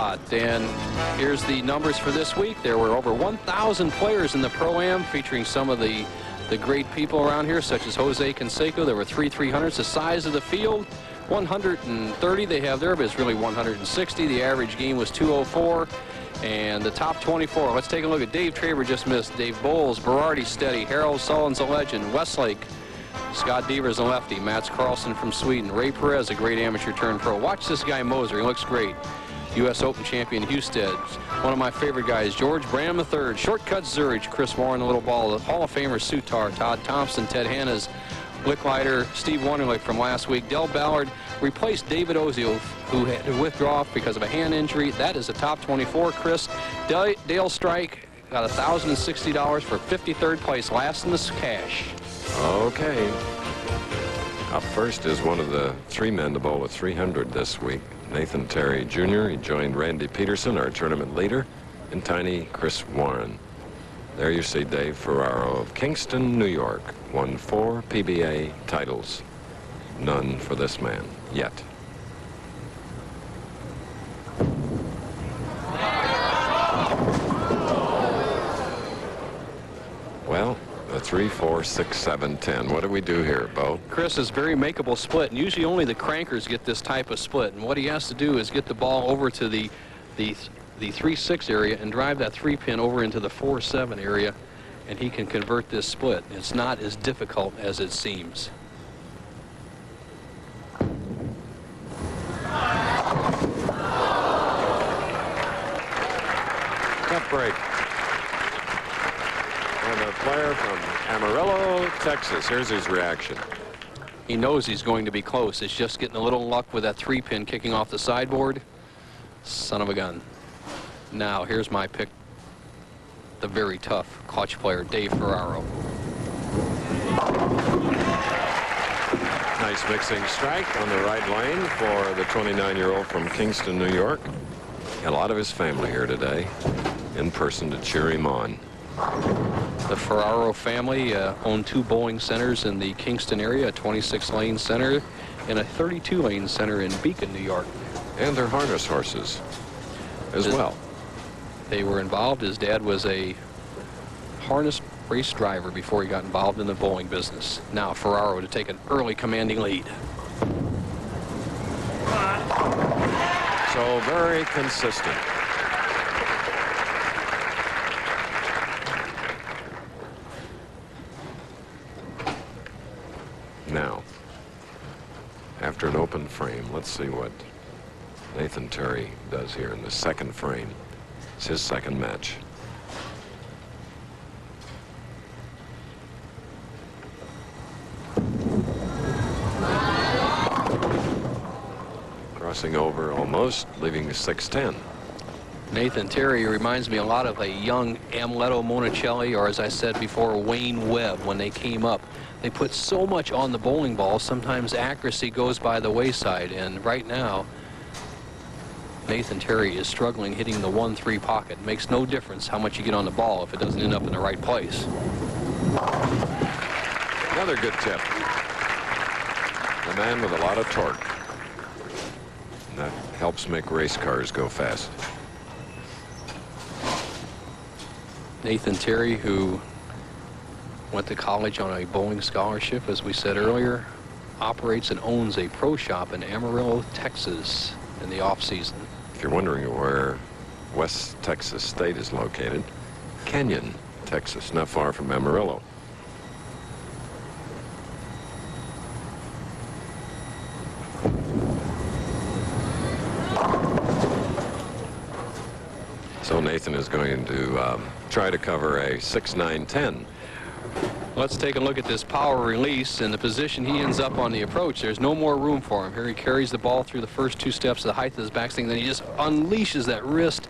spot. And here's the numbers for this week. There were over 1,000 players in the Pro-Am, featuring some of the great people around here, such as Jose Canseco. There were 3 300s. The size of the field, 130 they have there, but it's really 160. The average game was 204. And the top 24, let's take a look at Dave Traber, just missed. Dave Bowles, Berardi steady, Harold Sullivan's a legend, Westlake, Scott Devers a lefty, Mats Carlson from Sweden, Ray Perez, a great amateur turned pro. Watch this guy Moser, he looks great. U.S. Open champion Husted, one of my favorite guys, George Branham III, Shortcut Zurich, Chris Warren, the little ball, the Hall of Famer Sutar, Todd Thompson, Ted Hanna's Licklider, Steve Wonderlick from last week. Del Ballard replaced David Ozio, who had to withdraw because of a hand injury. That is the top 24. Chris Dale Strike got $1,060 for 53rd place, last in the cash. Okay. Up first is one of the 3 men to bowl at 300 this week, Nathan Terry Jr. He joined Randy Peterson, our tournament leader, and tiny Chris Warren. There you see Dave Ferraro of Kingston, New York, won 4 PBA titles. None for this man yet. Well, a 3, 4, 6, 7, 10. What do we do here, Bo? Chris is very makeable split, and usually only the crankers get this type of split. And what he has to do is get the ball over to the 3-6 area and drive that 3-pin over into the 4-7 area, and he can convert this split. It's not as difficult as it seems. Cut break. And a player from Amarillo, Texas. Here's his reaction. He knows he's going to be close. It's just getting a little luck with that 3-pin kicking off the sideboard. Son of a gun. Now, here's my pick, the very tough clutch player, Dave Ferraro. Nice mixing strike on the right lane for the 29-year-old from Kingston, New York. A lot of his family here today in person to cheer him on. The Ferraro family own 2 bowling centers in the Kingston area, a 26-lane center and a 32-lane center in Beacon, New York. And their harness horses as well. They were involved. His dad was a harness race driver before he got involved in the bowling business. Now Ferraro to take an early commanding lead. So very consistent. Now, after an open frame, let's see what Nathan Terry does here in the second frame. It's his second match. Crossing over almost, leaving 6-10. Nathan Terry reminds me a lot of a young Amleto Monicelli, or as I said before, Wayne Webb when they came up. They put so much on the bowling ball, sometimes accuracy goes by the wayside, and right now Nathan Terry is struggling hitting the 1-3 pocket. It makes no difference how much you get on the ball if it doesn't end up in the right place. Another good tip. A man with a lot of torque. And that helps make race cars go fast. Nathan Terry, who went to college on a bowling scholarship, as we said earlier, operates and owns a pro shop in Amarillo, Texas in the off-season. If you're wondering where West Texas State is located, Canyon, Texas, not far from Amarillo. So Nathan is going to try to cover a 6-9-10. Let's take a look at this power release and the position he ends up on the approach. There's no more room for him. Here he carries the ball through the first 2 steps, the height of his backswing, then he just unleashes that wrist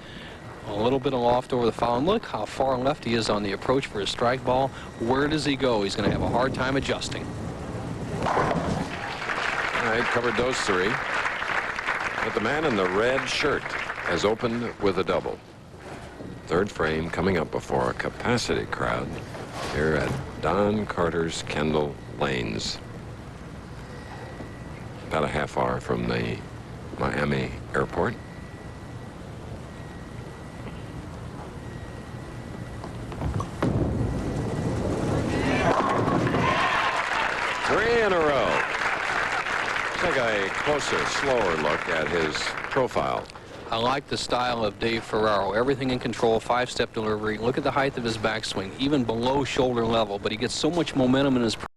a little bit aloft over the foul. And look how far left he is on the approach for his strike ball. Where does he go? He's going to have a hard time adjusting. All right, covered those 3. But the man in the red shirt has opened with a double. Third frame coming up before a capacity crowd here at Don Carter's Kendall Lanes. About a half hour from the Miami airport. 3 in a row. Take a closer, slower look at his profile. I like the style of Dave Ferraro. Everything in control, 5-step delivery. Look at the height of his backswing, even below shoulder level, but he gets so much momentum in his